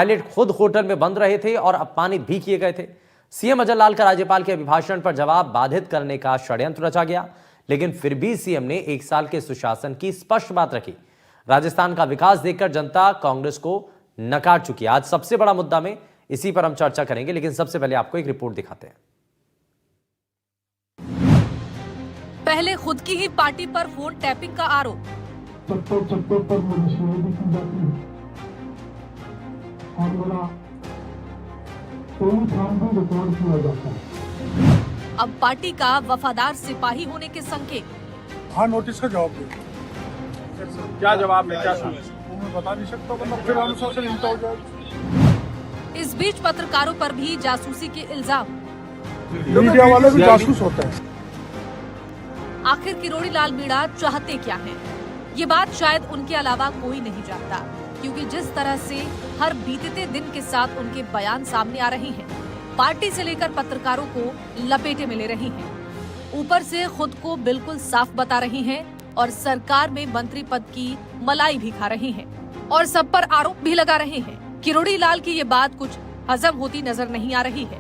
Pilot खुद hotel में बंद रहे थे और अपमानित भी किए गए थे। सीएम अजय लाल का राज्यपाल के अभिभाषण पर जवाब बाधित करने का षड्यंत्र रचा गया, लेकिन फिर भी सीएम ने 1 साल के सुशासन की स्पष्ट बात रखी। राजस्थान का विकास देखकर जनता कांग्रेस को नकार चुकी है। आज सबसे बड़ा मुद्दा में इसी पर हम चर्चा करेंगे, लेकिन सबसे पहले आपको एक रिपोर्ट दिखाते हैं। पहले खुद की ही पार्टी पर फोन टैपिंग का आरोप। चक्कर पर मनुष्य भी की जाती है और बड़ा काम भी रिकॉर्ड किया जाता है। अब पार्टी का वफादार सिपाही होने के संकेत। हाँ, नोटिस का जवाब दे। क्या जवाब है, क्या मैं बता नहीं सकता, वरना फिर अनुशासनहीनता हो जाएगी। इस बीच पत्रकारों पर भी जासूसी के इल्जाम। मीडिया वाले भी जासूस होते हैं। आखिर किरोड़ी लाल मीणा चाहते क्या हैं? ये बात शायद उनके अलावा कोई नहीं जानता, क्योंकि जिस तरह से हर बीतते दिन के साथ उनके बयान सामने आ रहे हैं, पार्टी से लेकर पत्रकारों को लपेटे में ले रही हैं। ऊपर से खुद को बिल्कुल साफ बता रही हैं और सरकार में मंत्री पद की मलाई भी खा रही हैं और सब पर आरोप भी लगा रहे हैं। किरोड़ी लाल की ये बात कुछ हजम होती नजर नहीं आ रही है।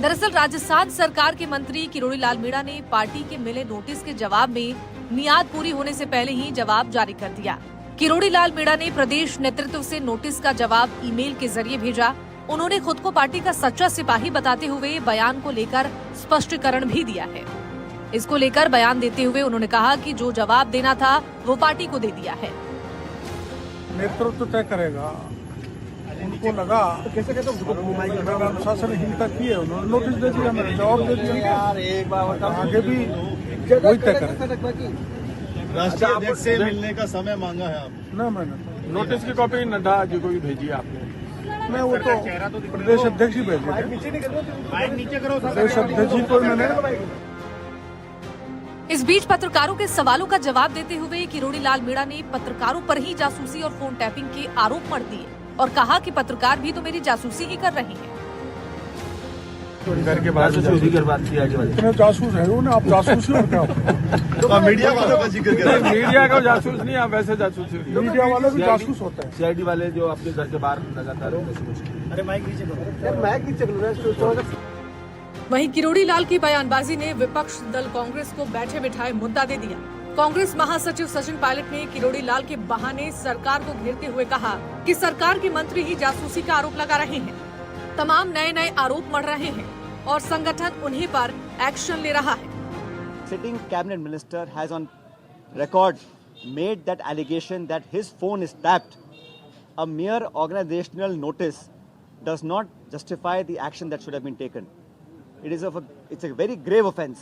दरअसल राजस्थान सरकार के मंत्री किरोड़ी लाल मीणा ने पार्टी के मिले नोटिस के जवाब में मियाद पूरी होने से पहले ही जवाब जारी कर दिया। किरोड़ी लाल मीणा ने प्रदेश नेतृत्व से नोटिस का जवाब ईमेल के जरिए भेजा। उन्होंने खुद को पार्टी का सच्चा सिपाही बताते हुए बयान को लेकर स्पष्टीकरण भी दिया है। इसको लेकर बयान देते हुए उन्होंने कहा कि जो जवाब देना था वो पार्टी को दे दिया है। नेतृत्व तय करेगा। उनको लगा अनुशासनहीनता की है, उन्होंने नोटिस दे दिया, मैंने जवाब दे दिया। आगे भी वही तय करेगा। राष्ट्रीय अध्यक्ष से मिलने का समय मांगा है आप? न, मैंने नोटिस की कॉपी नड्डा जी को भी भेजी है आपने? मैं वो तो प्रदेश अध्यक्ष ही भेजे थे। प्रदेश अध्यक्ष जी को मैंने। इस बीच पत्रकारों के सवालों का जवाब देते हुए किरोड़ी लाल मीणा ने पत्रकारों पर ही जासूसी और फोन टैपिंग के आरोप मढ़ दिए और कहा कि पत्रकार भी तो मेरी जासूसी ही कर रहे हैं। घर के बाद इतने जासूस है वो ना, आप जासूस ही और क्या? मीडिया वालों का जिक्र करें। मीडिया का जासूस नहीं, आप वैसे जासूस। मीडिया वाले भी जासूस होते हैं। सीआईडी वाले जो आपके घर के बाहर लगातार। अरे माइक नीचे करो। वहीं किरोड़ी लाल की बयानबाजी ने विपक्ष दल कांग्रेस को बैठे बिठाए मुद्दा दे दिया। कांग्रेस महासचिव सचिन पायलट ने किरोड़ी लाल के बहाने सरकार को घेरते हुए कहा कि सरकार के मंत्री ही जासूसी का आरोप लगा रहे हैं। तमाम नए आरोप मढ़ रहे हैं और संगठन उन्हीं पर एक्शन ले रहा है। Sitting cabinet minister has on record made that allegation that his phone is tapped. A mere organizational notice does not justify the action that should have been taken. It's a very grave offence,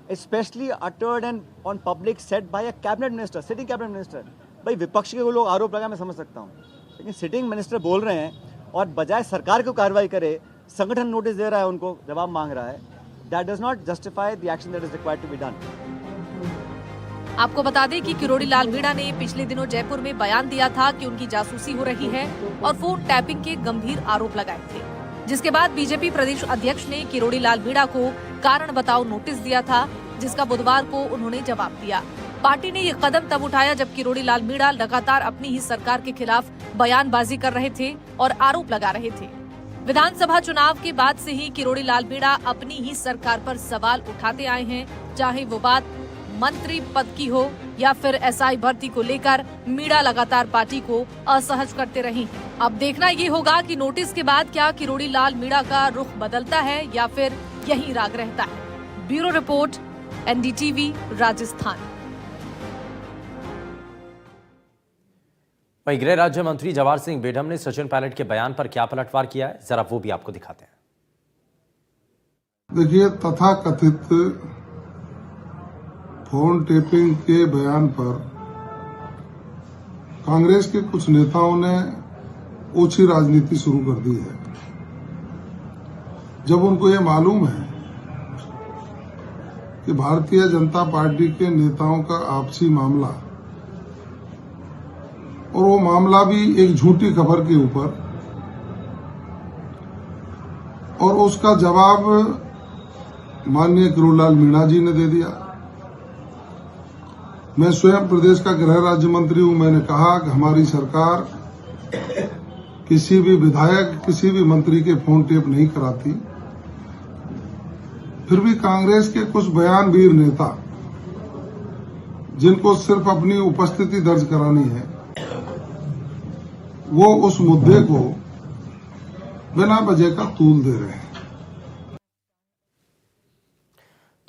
especially uttered and on public said by a cabinet minister, sitting cabinet minister. भाई विपक्ष के लोग आरोप लगा मैं समझ सकता हूँ, लेकिन सिटिंग मिनिस्टर बोल रहे हैं और बजाय सरकार को कार्रवाई करे संगठन नोटिस दे रहा है, उनको जवाब मांग रहा है। That does not justify the action that is required to be done. आपको बता दें कि किरोड़ी लाल मीणा ने पिछले दिनों जयपुर में बयान दिया था कि उनकी जासूसी हो रही है और फोन टैपिंग के गंभीर आरोप लगाए थे, जिसके बाद बीजेपी प्रदेश अध्यक्ष ने किरोड़ी लाल मीणा को कारण बताओ नोटिस दिया था, जिसका बुधवार को उन्होंने जवाब दिया। पार्टी ने ये कदम तब उठाया जब किरोड़ी लाल मीणा लगातार अपनी ही सरकार के खिलाफ बयानबाजी कर रहे थे और आरोप लगा रहे थे। विधानसभा चुनाव के बाद से ही किरोड़ी लाल मीणा अपनी ही सरकार पर सवाल उठाते आए हैं, चाहे वो बात मंत्री पद की हो या फिर एसआई भर्ती को लेकर मीणा लगातार पार्टी को असहज करते रहे हैं। अब देखना ये होगा कि नोटिस के बाद क्या किरोड़ी लाल मीणा का रुख बदलता है या फिर यही राग रहता है। Bureau report, NDTV, Rajasthan. वहीं गृह राज्य मंत्री जवाहर सिंह बेढम ने सचिन पायलट के बयान पर क्या पलटवार किया है, जरा वो भी आपको दिखाते हैं। देखिए, तथाकथित फोन टेपिंग के बयान पर कांग्रेस के कुछ नेताओं ने ओछी राजनीति शुरू कर दी है। जब उनको ये मालूम है कि भारतीय जनता पार्टी के नेताओं का आपसी मामला और वो मामला भी एक झूठी खबर के ऊपर, और उसका जवाब माननीय किरोड़ी लाल मीणा जी ने दे दिया। मैं स्वयं प्रदेश का गृह राज्य मंत्री हूं। मैंने कहा कि हमारी सरकार किसी भी विधायक, किसी भी मंत्री के फोन टेप नहीं कराती। फिर भी कांग्रेस के कुछ बयानवीर नेता, जिनको सिर्फ अपनी उपस्थिति दर्ज करानी है, वो उस मुद्दे को बिना वजह का तूल दे रहे हैं।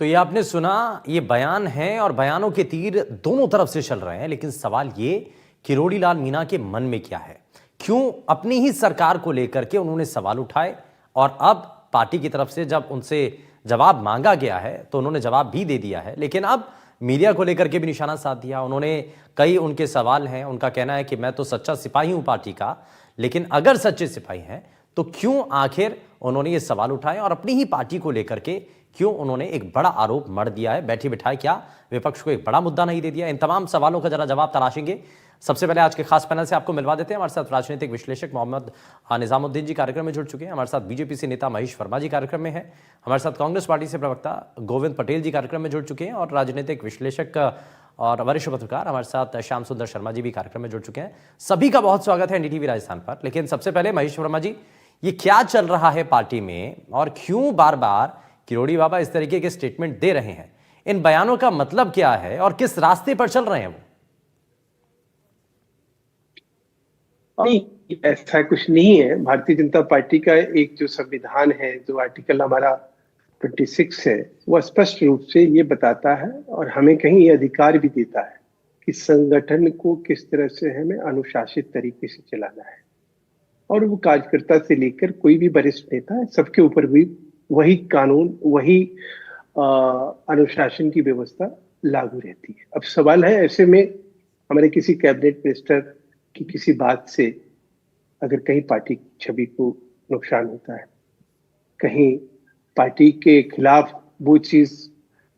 तो ये आपने सुना, ये बयान है और बयानों के तीर दोनों तरफ से चल रहे हैं। लेकिन सवाल ये, किरोड़ी लाल मीणा के मन में क्या है? क्यों अपनी ही सरकार को लेकर के उन्होंने सवाल उठाए और अब पार्टी की तरफ से जब उनसे जवाब मांगा गया है तो उन्होंने जवाब भी दे दिया है, लेकिन अब मीडिया को लेकर के भी निशाना साध दिया। उन्होंने कई उनके सवाल हैं, उनका कहना है कि मैं तो सच्चा सिपाही हूं पार्टी का, लेकिन अगर सच्चे सिपाही हैं तो क्यों आखिर उन्होंने ये सवाल उठाए और अपनी ही पार्टी को लेकर के क्यों उन्होंने एक बड़ा आरोप मढ़ दिया है? बैठे बिठाए क्या विपक्ष को एक बड़ा मुद्दा नहीं दे दिया? इन तमाम सवालों का जरा जवाब तलाशेंगे। सबसे पहले आज के खास पैनल से आपको मिलवा देते हैं। हमारे साथ राजनीतिक विश्लेषक मोहम्मद निजामुद्दीन जी कार्यक्रम में जुड़ चुके हैं। हमारे साथ बीजेपी से नेता महेश वर्मा जी कार्यक्रम में हैं। हमारे साथ कांग्रेस पार्टी से प्रवक्ता गोविंद पटेल जी कार्यक्रम में जुड़ चुके हैं और राजनीतिक विश्लेषक और वरिष्ठ पत्रकार हमारे साथ श्याम सुंदर शर्मा जी भी कार्यक्रम में जुड़ चुके हैं। सभी का बहुत स्वागत है एनडीटीवी राजस्थान पर। लेकिन सबसे पहले महेश वर्मा जी, ये क्या चल रहा है पार्टी में और क्यों बार बार किरोड़ी बाबा इस तरीके के स्टेटमेंट दे रहे हैं? इन बयानों का मतलब क्या है और किस रास्ते पर चल रहे हैं वो? नहीं, ऐसा कुछ नहीं है। भारतीय जनता पार्टी का एक जो संविधान है, जो आर्टिकल हमारा 26 है, वो स्पष्ट रूप से ये बताता है और हमें कहीं ये अधिकार भी देता है कि संगठन को किस तरह से हमें अनुशासित तरीके से चलाना है। और वो कार्यकर्ता से लेकर कोई भी वरिष्ठ नेता है, सबके ऊपर भी वही कानून, वही अनुशासन की व्यवस्था लागू रहती है। अब सवाल है, ऐसे में हमारे किसी कैबिनेट मिनिस्टर की किसी बात से अगर कहीं पार्टी की छवि को नुकसान होता है, कहीं पार्टी के खिलाफ वो चीज,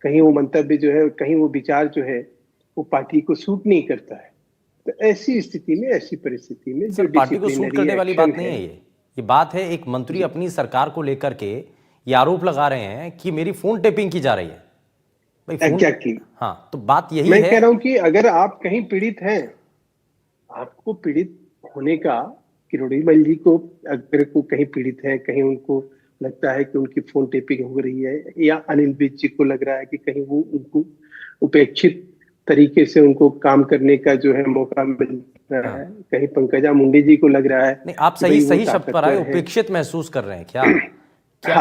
कहीं वो मंतव्य जो है, कहीं वो विचार जो है वो पार्टी को सूट नहीं करता है, तो ऐसी स्थिति में, ऐसी परिस्थिति में जो पार्टी को सूट करने वाली बात नहीं है। ये बात है, एक मंत्री अपनी सरकार को लेकर के ये आरोप लगा रहे हैं कि मेरी फोन टेपिंग की जा रही है। एग्जैक्टली। हाँ, तो बात यही मैं है। कह रहा हूं कि अगर आप कहीं पीड़ित हैं, आपको पीड़ित होने का, किरोड़ी लाल जी को अगर को कहीं पीड़ित है, कहीं उनको लगता है कि उनकी फोन टेपिंग हो रही है, या अनिल विज जी को लग रहा है कि कहीं वो उनको उपेक्षित तरीके से उनको काम करने का जो है मौका मिल रहा है, कहीं पंकजा मुंडे जी को लग रहा है। नहीं, आप सही शब्द पर आए, उपेक्षित महसूस कर रहे हैं क्या?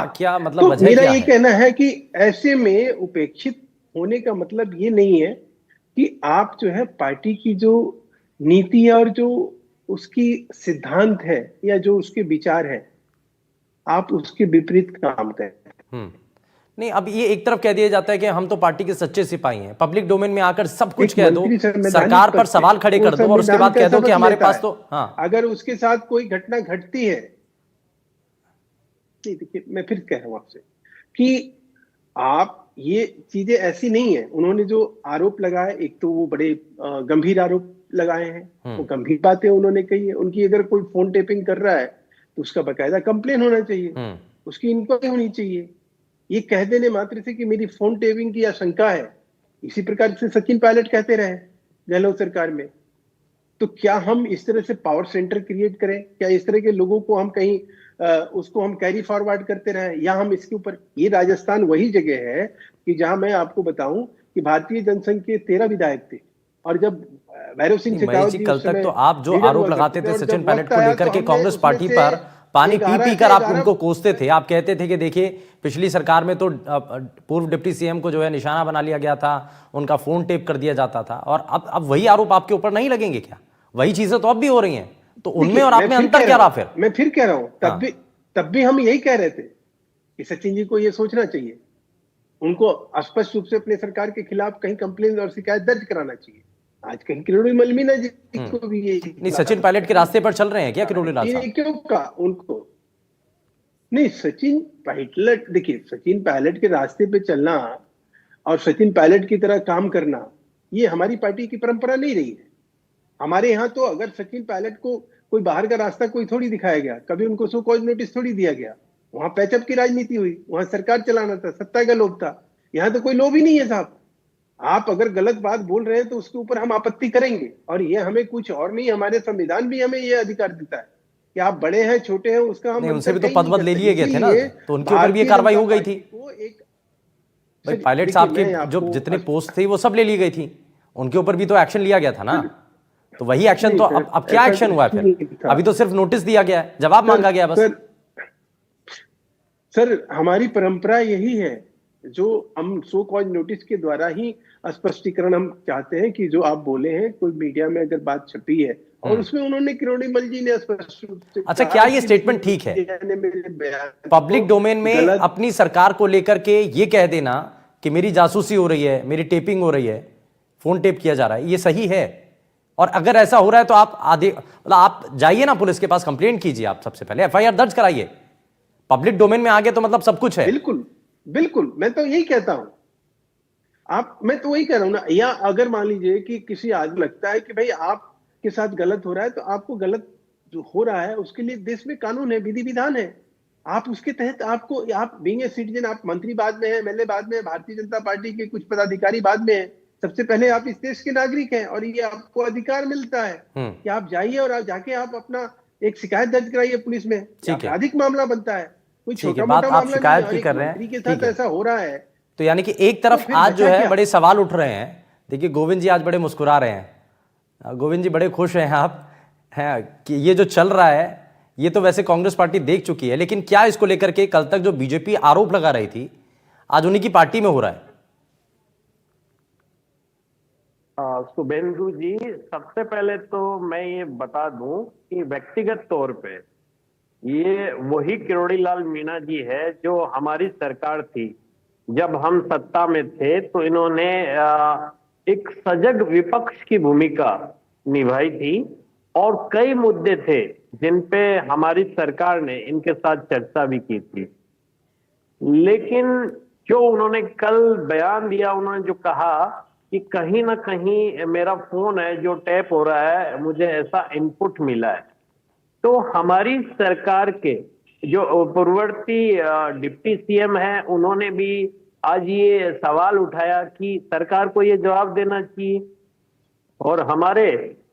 क्या मतलब तो वजह मेरा क्या ये है? कहना है कि ऐसे में उपेक्षित होने का मतलब ये नहीं है कि आप जो है पार्टी की जो नीति और जो उसकी सिद्धांत है या जो उसके विचार है, आप उसके विपरीत काम करें। नहीं, अब ये एक तरफ कह दिया जाता है कि हम तो पार्टी के सच्चे सिपाही हैं, पब्लिक डोमेन में आकर सब कुछ कह दो, सरकार पर सवाल खड़े कर दो और उसके बाद कह दो कि हमारे पास तो हाँ। अगर उसके साथ कोई घटना घटती है, देखिए मैं फिर कह रहा हूं आपसे कि आप ये चीजें ऐसी नहीं है। उन्होंने जो आरोप लगाए, एक तो वो बड़े गंभीर आरोप लगाए हैं, वो गंभीर बातें उन्होंने कही है। उनकी अगर कोई फोन टेपिंग कर रहा है तो उसका बकायदा कंप्लेन होना चाहिए, उसकी इंक्वायरी होनी चाहिए। ये कह देने मात्र से कि मेरी फोन टेपिंग की आशंका है, इसी प्रकार से सचिन पायलट कहते रहे गहलोत सरकार में, तो क्या हम इस तरह से पावर सेंटर क्रिएट करें? क्या इस तरह के लोगों को हम कहीं उसको हम कैरी फॉरवर्ड करते रहे, या हम इसके ऊपर? ये राजस्थान वही जगह है कि जहां मैं आपको बताऊं कि भारतीय जनसंघ के 13 विधायक थे, और जब भैरव सिंह शेखावत जी कल तक तो आप जो आरोप लगाते थे सचिन पायलट को लेकर के कांग्रेस पार्टी पर, पानी पी कर आप उनको कोसते थे। आप कहते थे कि देखिए पिछली सरकार में तो पूर्व डिप्टी सीएम को जो है निशाना बना लिया गया था, उनका फोन टेप कर दिया जाता था, और अब वही आरोप आपके ऊपर नहीं लगेंगे क्या? वही चीजें तो अब भी हो रही हैं, तो उनमें और आप में अंतर क्या रहा? फिर मैं फिर कह रहा हूं, तब भी हम यही कह रहे थे कि सचिन जी को ये सोचना चाहिए, उनको स्पष्ट रूप से अपने सरकार के खिलाफ कहीं कंप्लेन और शिकायत दर्ज कराना चाहिए। आज कहीं किरोड़ी लाल मीणा जी को भी ये नहीं, सचिन पायलट के रास्ते पर चल रहे हैं क्या किरोड़ी लाल साहब? क्यों का उनको नहीं, सचिन पायलट, देखिए सचिन पायलट के रास्ते पे चलना और सचिन पायलट की तरह काम करना, ये हमारी पार्टी की परंपरा नहीं रही है। हमारे यहाँ तो अगर सचिन पायलट को कोई बाहर का रास्ता कोई थोड़ी दिखाया गया, कभी उनको सो कॉज नोटिस थोड़ी दिया गया। वहां पैचअप की राजनीति हुई, वहां सरकार चलाना था, सत्ता का लोभ था। यहाँ तो कोई लोभ ही नहीं है साहब। आप अगर गलत बात बोल रहे हैं तो उसके ऊपर हम आपत्ति करेंगे, और ये हमें कुछ और नहीं, हमारे संविधान भी हमें ये अधिकार देता है कि आप बड़े हैं छोटे हैं उसका हम नहीं, उनसे भी तो अंतर कहीं पद वद नहीं ले लिए गए थे ना, इसीलिए तो उनके ऊपर भी ये भारतीय कार्रवाई हो जनता गई थी। पार्टी को एक भाई सर, पायलट देखिए, साहब मैं के जो आपको जितने पोस्ट थी वो सब ले ली गई थी, उनके ऊपर भी तो एक्शन लिया गया था ना। तो वही एक्शन तो नहीं, अब क्या ऐसा एक्शन हुआ है नहीं फिर? था। अभी तो सिर्फ नोटिस दिया गया है, जवाब मांगा गया बस। सर हमारी परंपरा यही है, जो हम सो कॉल्ड नोटिस के द्वारा ही स्पष्टीकरण हम चाहते हैं कि जो आप बोले हैं कोई मीडिया में अगर बात छपी है और उसमें उन्होंने किरोड़ीमल जी ने स्पष्ट रूप से अच्छा, कहा क्या ये कि स्टेटमेंट ठीक है? मीडिया ने मेरे बयान पब्लिक को डोमेन में गलत अपनी सरकार को लेकर के ये कह देना कि मेरी जासूसी हो रही है, मेरी टेपिंग हो रही है, फोन टेप किया जा रहा है, ये सही है? और अगर ऐसा हो रहा है तो आप मतलब आप जाइए ना पुलिस के पास, कंप्लेंट कीजिए, आप सबसे पहले एफआईआर दर्ज कराइए। पब्लिक डोमेन में आ गए तो मतलब सब कुछ है। बिल्कुल बिल्कुल, मैं तो यही कहता हूं। मैं तो वही कह रहा हूं ना, या अगर मान लीजिए कि किसी आदमी लगता है कि भाई आपके साथ गलत हो रहा है, तो आपको गलत जो हो रहा है उसके लिए देश में कानून है, विधि विधान है, आप उसके तहत आप बीइंग ए सिटीजन, आप मंत्री बाद में है, एमएलए बाद में है, भारतीय जनता पार्टी के कुछ पदाधिकारी बाद में है, सबसे पहले आप इस देश के नागरिक हैं और ये आपको अधिकार मिलता है कि आप जाइए और आप जाके आप अपना एक शिकायत दर्ज कराइए पुलिस में। आपराधिक मामला बनता है, कोई छोटा मोटा आप मामला शिकायत नहीं भी है। कर रहे हैं, मंत्री के ठीक साथ है। ऐसा हो रहा है तो यानी कि एक तरफ फिर आज जो बचा है क्या? बड़े सवाल उठ रहे हैं। देखिए गोविंद जी आज बड़े मुस्कुरा रहे हैं, गोविंद जी बड़े खुश हैं आप हैं कि ये जो चल रहा है ये तो वैसे कांग्रेस पार्टी देख चुकी है, लेकिन क्या इसको लेकर के कल तक जो बीजेपी आरोप लगा रही थी आज उन्हीं की पार्टी में हो रहा है? शुभेंदु जी, सबसे पहले तो मैं ये बता दूं कि व्यक्तिगत तौर पे ये वही किरोड़ीलाल मीणा जी है जो हमारी सरकार थी, जब हम सत्ता में थे तो इन्होंने एक सजग विपक्ष की भूमिका निभाई थी और कई मुद्दे थे जिन पे हमारी सरकार ने इनके साथ चर्चा भी की थी। लेकिन जो उन्होंने कल बयान दिया, उन्होंने जो कहा कि कहीं ना कहीं मेरा फोन है जो टैप हो रहा है, मुझे ऐसा इनपुट मिला है, तो हमारी सरकार के जो पूर्ववर्ती डिप्टी सीएम है उन्होंने भी आज ये सवाल उठाया कि सरकार को ये जवाब देना चाहिए, और हमारे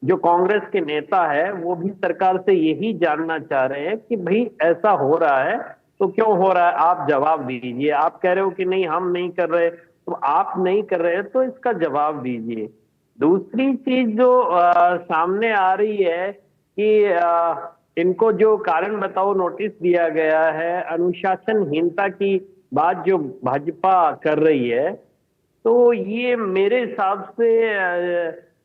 जो कांग्रेस के नेता है वो भी सरकार से यही जानना चाह रहे हैं कि भाई ऐसा हो रहा है तो क्यों हो रहा है, आप जवाब दीजिए। आप कह रहे हो कि नहीं हम नहीं कर रहे, तो आप नहीं कर रहे तो इसका जवाब दीजिए। दूसरी चीज जो सामने आ रही है कि इनको जो कारण बताओ नोटिस दिया गया है, अनुशासनहीनता की बात जो भाजपा कर रही है, तो ये मेरे हिसाब से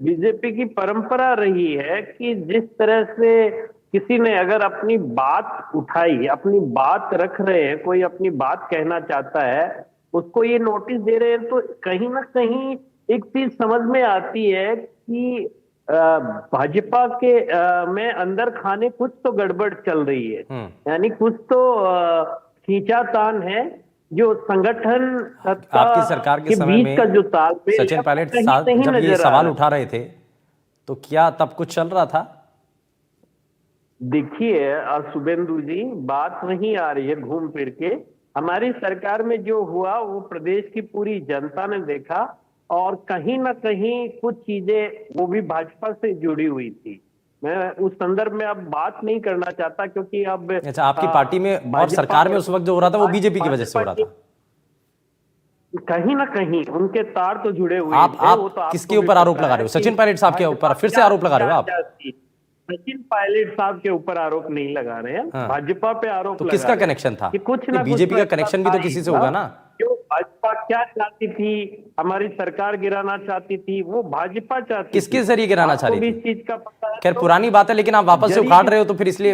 बीजेपी की परंपरा रही है कि जिस तरह से किसी ने अगर अपनी बात उठाई, अपनी बात रख रहे हैं, कोई अपनी बात कहना चाहता है, उसको ये नोटिस दे रहे हैं, तो कहीं ना कहीं एक चीज समझ में आती है कि भाजपा के में अंदर खाने कुछ तो गड़बड़ चल रही है, यानी कुछ तो खींचातान है जो संगठन सत्ता आपकी सरकार के समय बीच में का जो तालमेल सचिन पायलट कहीं साहब नहीं जब ये नजर आ सवाल रहा। उठा रहे थे तो क्या तब कुछ चल रहा था? देखिए शुभेंदु जी, बात वहीं आ रही है घूम फिर के। हमारी सरकार में जो हुआ वो प्रदेश की पूरी जनता ने देखा, और कहीं ना कहीं कुछ चीजें वो भी भाजपा से जुड़ी हुई थी। मैं उस संदर्भ में अब बात नहीं करना चाहता क्योंकि अब अच्छा, आपकी पार्टी में और सरकार में उस वक्त जो हो रहा था वो बीजेपी की वजह से हो रहा था? कहीं ना कहीं उनके तार तो जुड़े हुए आप थे। वो तो किसके आपको भी ऊपर आरोप पता लगा है रहे हो? कि सचिन पायलट साहब के ऊपर फिर से आरोप लगा रहे हो आप? सचिन पायलट साहब के ऊपर आरोप नहीं लगा रहे हैं, हाँ। भाजपा पे आरोप तो लगा किसका रहे हैं कनेक्शन था? कि कुछ ना कुछ बीजेपी का ऐसा कनेक्शन भी तो था किसी से ही होगा था। ना? जो भाजपा क्या चाहती थी, हमारी सरकार गिराना चाहती थी, वो भाजपा चाहती किसके थी। जरिए गिराना चाह आपको रही भी थी? इस चीज का पता है। खैर तो पुरानी बात है, लेकिन आप वापस से जरिए उखाड़ रहे हो तो फिर इसलिए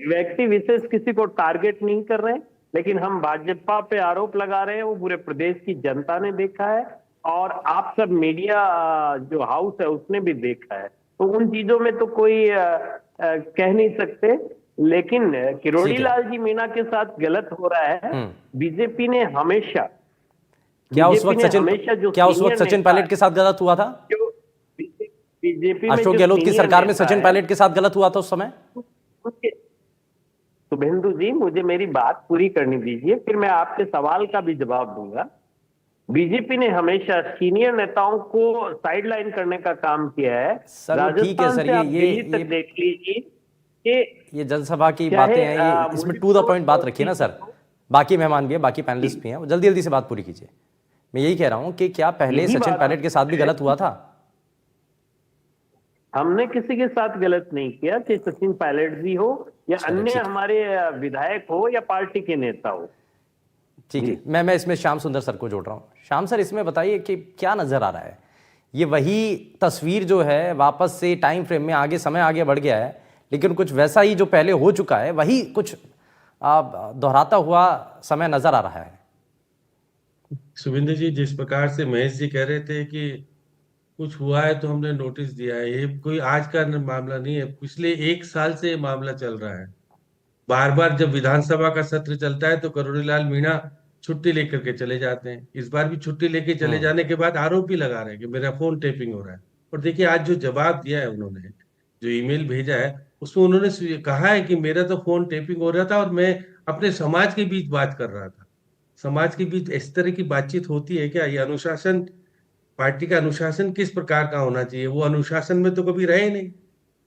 व्यक्ति विशेष किसी को टारगेट नहीं कर रहे हैं, लेकिन हम भाजपा पे आरोप लगा रहे हैं। वो पूरे प्रदेश की जनता ने देखा है और आप सब मीडिया जो हाउस है उसने भी देखा है, तो उन चीजों में तो कोई कह नहीं सकते। लेकिन किरोड़ीलाल जी मीणा के साथ गलत हो रहा है। बीजेपी ने हमेशा क्या उस वक्त सचिन पायलट के साथ गलत हुआ था? बीजेपी अशोक गहलोत की सरकार में सचिन पायलट के साथ गलत हुआ था उस समय? शुभेंदु जी, मुझे मेरी बात पूरी करनी दीजिए, फिर मैं आपके सवाल का भी जवाब दूंगा। बीजेपी ने हमेशा सीनियर नेताओं को साइडलाइन करने का काम किया है। सर ठीक है सर, राजस्थान से आप दिल्ली तक देख लीजिए, कि ये जनसभा की चाहे, बातें हैं, ये इसमें टू द पॉइंट बात रखिए ना सर। बाकी मेहमान भी है, बाकी पैनलिस्ट भी हैं, वो जल्दी जल्दी से बात पूरी कीजिए। मैं यही कह रहा हूं कि क्या पहले यही सचिन बात पायलट के साथ भी गलत हुआ था? हमने किसी के साथ गलत नहीं किया, चाहे सचिन पायलट जी हो या चलिए, अन्य ठीक है। हमारे विधायक हो या पार्टी के नेता हो। ठीक है, मैं इसमें श्याम सुंदर सर को जोड़ रहा हूँ। श्याम सर, इसमें बताइए कि क्या नजर आ रहा है? ये वही तस्वीर जो है, वापस से टाइम फ्रेम में आगे समय आगे बढ़ गया है, लेकिन कुछ वैसा ही जो पहले हो चुका है वही कुछ दोहराता हुआ समय नजर आ रहा है। सुविंदर जी, जिस प्रकार से महेश जी कह रहे थे कि कुछ हुआ है तो हमने नोटिस दिया है, ये कोई आज का मामला नहीं है, पिछले 1 साल से ये मामला चल रहा है। बार बार जब विधानसभा का सत्र चलता है तो करोड़ीलाल मीणा छुट्टी लेकर के चले जाते हैं। इस बार भी छुट्टी लेके चले जाने के बाद आरोप भी लगा रहे हैं कि मेरा फोन टेपिंग हो रहा है। और देखिए, आज जो जवाब दिया है उन्होंने, जो ईमेल भेजा है, उसमें उन्होंने कहा है कि मेरा तो फोन टेपिंग हो रहा था और मैं अपने समाज के बीच बात कर रहा था। समाज के बीच इस तरह की बातचीत होती है क्या? ये अनुशासन, पार्टी का अनुशासन किस प्रकार का होना चाहिए? वो अनुशासन में तो कभी रहे नहीं।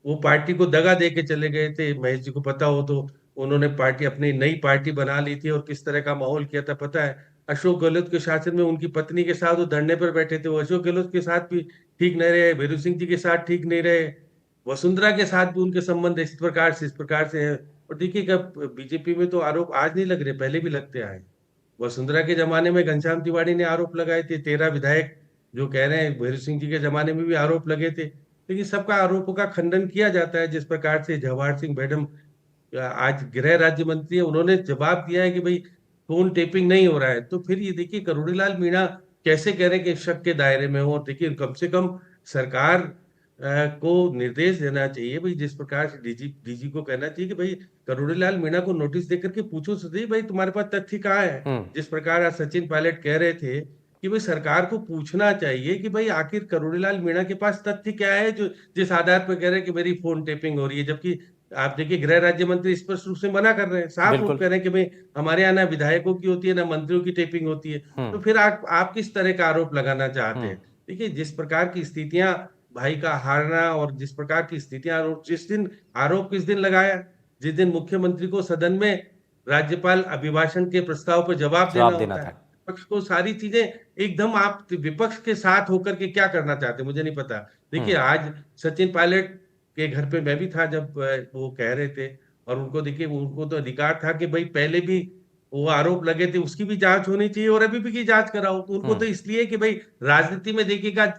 वो पार्टी को दगा दे के चले गए थे। महेश जी को पता हो तो उन्होंने पार्टी, अपनी नई पार्टी बना ली थी और किस तरह का माहौल किया था पता है। अशोक गहलोत के शासन में उनकी पत्नी के साथ वो धरने पर बैठे थे, वो अशोक गहलोत के साथ भी ठीक नहीं रहे, भैरू सिंह जी के साथ ठीक नहीं रहे, वसुंधरा के साथ भी उनके संबंध इस प्रकार से है। और देखिएगा, बीजेपी में तो आरोप आज नहीं लग रहे, पहले भी लगते आए। वसुंधरा के जमाने में घनश्याम तिवारी ने आरोप लगाए थे, 13 विधायक जो कह रहे हैं, भैरू सिंह जी के जमाने में भी आरोप लगे थे, लेकिन सबका आरोपों का खंडन किया जाता है। जिस प्रकार से जवाहर सिंह मैडम आज गृह राज्य मंत्री है, उन्होंने जवाब दिया है कि भाई फोन टेपिंग नहीं हो रहा है। तो फिर ये देखिए, करोड़ीलाल मीणा कैसे कह रहे हैं कि शक के दायरे में हो? और देखिए, कम से कम सरकार को निर्देश देना चाहिए भाई, जिस प्रकार से डीजी को कहना चाहिए कि भाई करोड़ीलाल मीणा को नोटिस देकर के पूछो सही भाई तुम्हारे पास तथ्य कहाँ है। जिस प्रकार आज सचिन पायलट कह रहे थे कि भाई सरकार को पूछना चाहिए कि भाई आखिर करोड़ीलाल मीणा के पास तथ्य क्या है जो जिस आधार पर कह रहे हैं कि मेरी फोन टेपिंग हो रही है। जबकि आप देखिए, गृह राज्य मंत्री स्पष्ट रूप से मना कर रहे हैं, साफ रूप कह रहे हैं कि भाई हमारे यहाँ ना विधायकों की होती है ना मंत्रियों की टेपिंग होती है। तो फिर आप किस तरह का आरोप लगाना चाहते हैं? देखिए, जिस प्रकार की स्थितियां, भाई का हारना, और जिस प्रकार की स्थितियां, जिस दिन आरोप किस दिन लगाया, जिस दिन मुख्यमंत्री को सदन में राज्यपाल अभिभाषण के प्रस्ताव पर जवाब देना होता है। विपक्ष को सारी चीजें एकदम, आप विपक्ष के साथ होकर के क्या करना चाहते हैं मुझे नहीं पता। देखिए, आज सचिन पायलट के घर पे मैं भी था जब वो कह रहे थे, और उनको देखिए, उनको तो अधिकार था कि भाई पहले भी वो आरोप लगे थे उसकी भी जांच होनी चाहिए और अभी भी की जांच कराओ। तो उनको तो इसलिए कि भाई राजनीति में देखिएगा,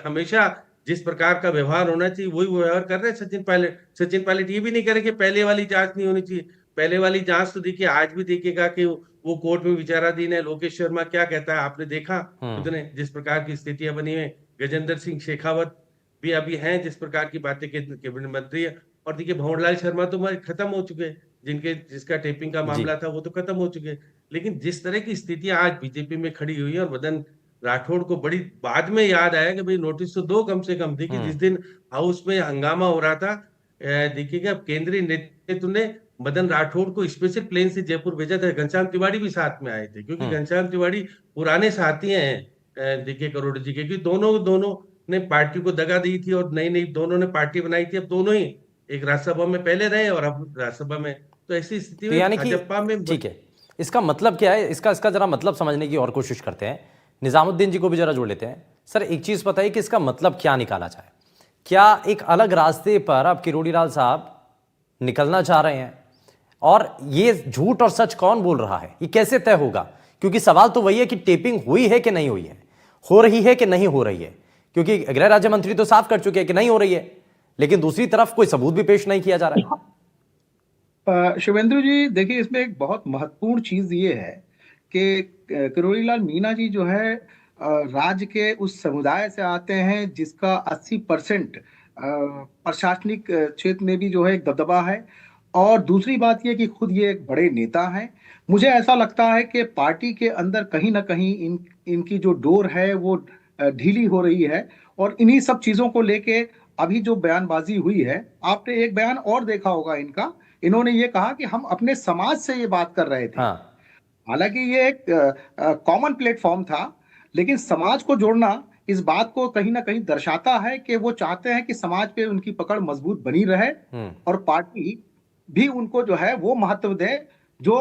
हमेशा जिस प्रकार का व्यवहार होना चाहिए वही व्यवहार कर रहे हैं सचिन पायलट ये भी नहीं करे कि पहले वाली जांच नहीं होनी चाहिए। पहले वाली जांच तो देखिए, आज भी देखिएगा कि वो कोर्ट में विचाराधीन है। लोकेश शर्मा क्या कहता है आपने देखा, उतने जिस प्रकार की स्थितियां बनी है। गजेंद्र सिंह शेखावत भी अभी हैं, जिस प्रकार की बातें कैबिनेट मंत्री है। और देखिए, भंवरलाल शर्मा तो खत्म हो चुके, जिसका टेपिंग का मामला था वो तो खत्म हो चुके। लेकिन जिस तरह की स्थितियां आज बीजेपी में खड़ी हुई है, और मदन राठौड़ को बड़ी बाद में याद आया कि भाई नोटिस तो दो कम से कम। देखिए, जिस दिन हाउस में हंगामा हो रहा था, देखिएगा केंद्रीय नेतृत्व ने मदन राठौड़ को स्पेशल प्लेन से जयपुर भेजा था। घनश्याम तिवारी भी साथ में आए थे, क्योंकि घनश्याम तिवारी पुराने साथी हैं देखिए करोड़ जी के, क्योंकि दोनों ने पार्टी को दगा दी थी और नई दोनों ने पार्टी बनाई थी। अब दोनों ही एक राज्यसभा में पहले रहे और अब राज्यसभा में, तो ऐसी स्थिति में भाजपा में। ठीक है, इसका मतलब क्या है? इसका जरा मतलब समझने की और कोशिश करते हैं। निजामुद्दीन जी को भी जरा जोड़ लेते हैं। सर, एक चीज बताइए कि इसका मतलब क्या निकाला जाए? क्या एक अलग रास्ते पर अब किरोड़ीलाल साहब निकलना चाह रहे हैं? और ये झूठ और सच कौन बोल रहा है, ये कैसे तय होगा? क्योंकि सवाल तो वही है कि टेपिंग हुई है कि नहीं हुई है, हो रही है कि नहीं हो रही है। क्योंकि गृह राज्य मंत्री तो साफ कर चुके हैं कि नहीं हो रही है, लेकिन दूसरी तरफ कोई सबूत भी पेश नहीं किया जा रहा है। शिवेंद्र जी, देखिए, इसमें एक बहुत महत्वपूर्ण चीज ये है कि किरोड़ीलाल मीणा जी जो है राज्य के उस समुदाय से आते हैं जिसका 80% प्रशासनिक क्षेत्र में भी जो है एक दबदबा है। और दूसरी बात यह कि खुद ये एक बड़े नेता हैं। मुझे ऐसा लगता है कि पार्टी के अंदर कहीं ना कहीं इनकी जो डोर है वो ढीली हो रही है, और इन्हीं सब चीजों को लेके अभी जो बयानबाजी हुई है, आपने एक बयान और देखा होगा इनका, इन्होंने ये कहा कि हम अपने समाज से ये बात कर रहे थे। हालांकि ये एक कॉमन प्लेटफॉर्म था, लेकिन समाज को जोड़ना इस बात को कहीं ना कहीं दर्शाता है कि वो चाहते हैं कि समाज पे उनकी पकड़ मजबूत बनी रहे और पार्टी भी उनको जो है वो महत्व दे जो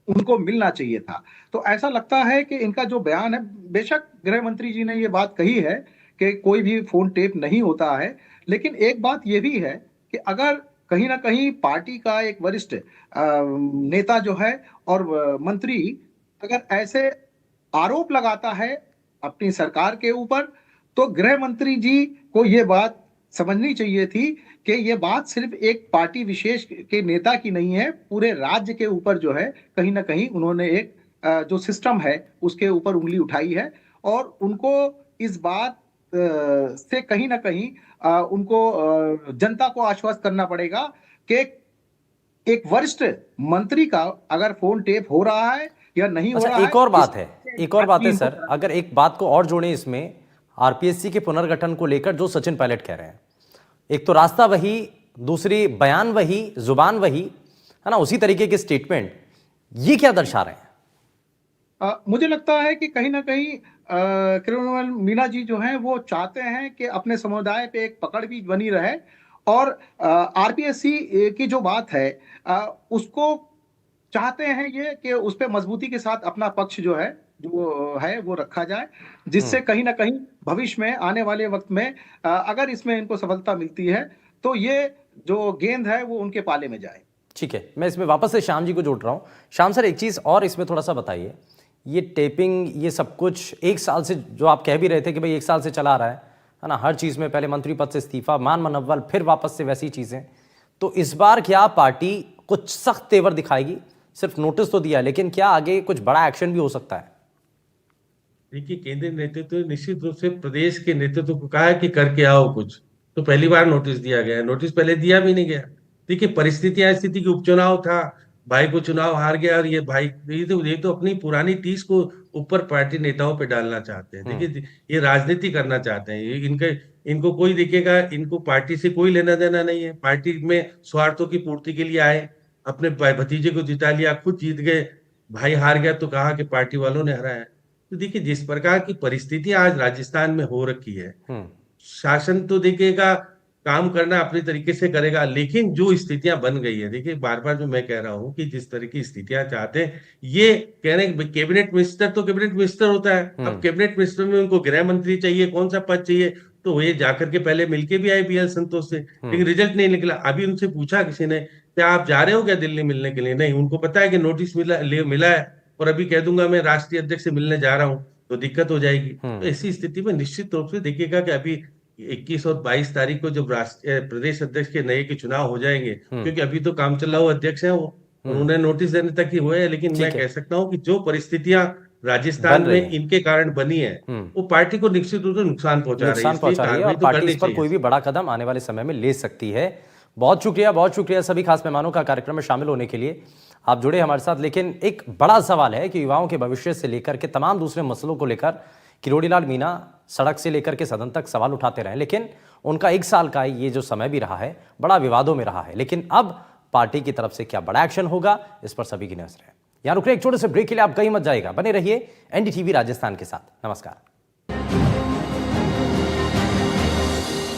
उनको मिलना चाहिए था। तो ऐसा लगता है कि इनका जो बयान है, बेशक गृह मंत्री जी ने ये बात कही है कि कोई भी फोन टेप नहीं होता है, लेकिन एक बात ये भी है कि अगर कहीं ना कहीं पार्टी का एक वरिष्ठ नेता जो है और मंत्री अगर ऐसे आरोप लगाता है अपनी सरकार के ऊपर, तो गृह मंत्री जी को ये बात समझनी चाहिए थी कि ये बात सिर्फ एक पार्टी विशेष के नेता की नहीं है, पूरे राज्य के ऊपर जो है कहीं ना कहीं उन्होंने एक जो सिस्टम है उसके ऊपर उंगली उठाई है और उनको इस बात से कहीं ना कहीं उनको जनता को आश्वस्त करना पड़ेगा कि एक वरिष्ठ मंत्री का अगर फोन टेप हो रहा है या नहीं हो रहा है। एक और बात है सर, अगर एक बात को और जोड़ें इसमें, आरपीएससी के पुनर्गठन को लेकर जो सचिन पायलट कह रहे हैं, एक तो रास्ता वही, दूसरी बयान वही, जुबान वही, है ना, उसी तरीके के स्टेटमेंट, ये क्या दर्शा रहे हैं? मुझे लगता है कि कहीं ना कहीं किरोड़ीलाल मीणा जी जो हैं वो चाहते हैं कि अपने समुदाय पे एक पकड़ भी बनी रहे और आरपीएससी की जो बात है उसको चाहते हैं ये कि उस पे मजबूती के साथ अपना पक्ष जो है वो रखा जाए, जिससे कहीं ना कहीं भविष्य में आने वाले वक्त में अगर इसमें इनको सफलता मिलती है तो ये जो गेंद है वो उनके पाले में जाए। ठीक है, मैं इसमें वापस से श्याम जी को जोड़ रहा हूं। श्याम सर, एक चीज और इसमें थोड़ा सा बताइए, ये टेपिंग, ये सब कुछ एक साल से जो आप कह भी रहे थे कि भाई एक साल से चला रहा है ना, हर चीज में पहले मंत्री पद से इस्तीफा, मान मनव्वल, फिर वापस से वैसी चीजें, तो इस बार क्या पार्टी कुछ सख्त तेवर दिखाएगी? सिर्फ नोटिस तो दिया, लेकिन क्या आगे कुछ बड़ा एक्शन भी हो सकता है? देखिए, केंद्रीय नेतृत्व निश्चित रूप से प्रदेश के नेतृत्व को कहा है कि करके आओ कुछ, तो पहली बार नोटिस दिया गया है। नोटिस पहले दिया भी नहीं गया। देखिए, परिस्थितियां ऐसी थी कि उपचुनाव था, भाई को चुनाव हार गया और ये तो अपनी पुरानी टीस को ऊपर पार्टी नेताओं पे डालना चाहते हैं। देखिए, ये राजनीति करना चाहते हैं। इनको कोई दिखेगा, इनको पार्टी से कोई लेना देना नहीं है। पार्टी में स्वार्थों की पूर्ति के लिए आए, अपने भतीजे को जिता लिया, खुद जीत गए, भाई हार गया तो कहा कि पार्टी वालों ने हराया। तो देखिए, जिस प्रकार की परिस्थितियां आज राजस्थान में हो रखी है, शासन तो देखिएगा काम करना अपने तरीके से करेगा, लेकिन जो स्थितियां बन गई है, देखिए बार बार जो मैं कह रहा हूं कि जिस तरह की स्थितियां चाहते हैं, ये कह रहे हैं कैबिनेट मिनिस्टर तो कैबिनेट मिनिस्टर होता है, अब कैबिनेट मिनिस्टर में उनको गृह मंत्री चाहिए, कौन सा पद चाहिए, तो ये जाकर के पहले मिलके भी आए बीएल संतोष से, लेकिन रिजल्ट नहीं निकला। अभी उनसे पूछा किसी ने, क्या आप जा रहे हो क्या दिल्ली मिलने के लिए? नहीं, उनको पता है कि नोटिस मिला है और अभी कह दूंगा मैं राष्ट्रीय अध्यक्ष से मिलने जा रहा हूं, तो दिक्कत हो जाएगी। तो ऐसी स्थिति में निश्चित रूप से देखिएगा कि अभी 21 और 22 तारीख को जब प्रदेश अध्यक्ष के नए के चुनाव हो जाएंगे, क्योंकि अभी तो काम चल रहा हुआ अध्यक्ष है वो, उन्होंने नोटिस देने तक ही हुए हैं, लेकिन मैं कह सकता हूं कि जो परिस्थितियां राजस्थान में इनके कारण बनी है, वो पार्टी को निश्चित रूप से नुकसान पहुंचा रही है और पार्टी इस पर कोई भी बड़ा कदम आने वाले समय में ले सकती है। बहुत शुक्रिया सभी खास मेहमानों का कार्यक्रम में शामिल होने के लिए, आप जुड़े हमारे साथ। लेकिन एक बड़ा सवाल है कि युवाओं के भविष्य से लेकर के तमाम दूसरे मसलों को लेकर किरोड़ीलाल मीणा सड़क से लेकर के सदन तक सवाल उठाते रहे, लेकिन उनका एक साल का ये जो समय भी रहा है बड़ा विवादों में रहा है। लेकिन अब पार्टी की तरफ से क्या बड़ा एक्शन होगा, इस पर सभी की नजर है। यहां रुक रहे एक छोटे से ब्रेक के लिए, आप कहीं मत जाएगा, बने रहिए एनडीटीवी राजस्थान के साथ। नमस्कार।